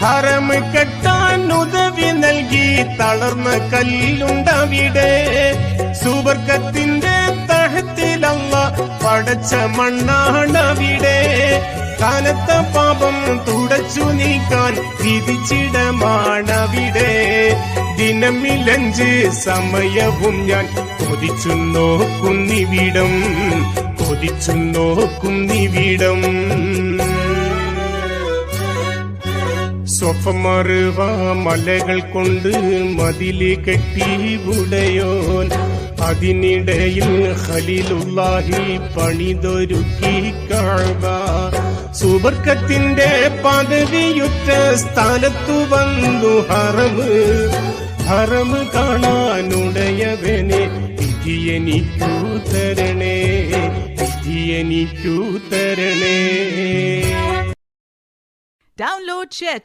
ഹറം കെട്ടാൻ ഉദവി നൽകി തളർന്ന കല്ലുണ്ടവിടെ. സുബർക്കത്തിന്റെ തഹത്തിലല്ല പടച്ച മണ്ണാണവിടെ. കാലത്ത പാപം തുടച്ചു നീക്കാൻ വിധിച്ചിടമാണവിടെ. ദിനമിലഞ്ച് സമയവും ഞാൻ കൊതിച്ചു നോക്കുന്നിവിടം, കൊതിച്ചു നോക്കുന്നിവിടം. സ്വഫമറുവ മലകൾ കൊണ്ട് മതില് കെട്ടി ഉടയോൻ. അതിനിടയിൽ ഖലീലുള്ളാഹി പണിതൊരുക്കി കഅബ. സുബർക്കത്തിന്റെ പദവിയുറ്റ സ്ഥലത്തു വന്നു ഹറമ്. ഹറമ് കാണാനുടയവനെ വിധിയെനിക്കു തരണേ, വിധിയെനിക്കു തരണേ. Download Share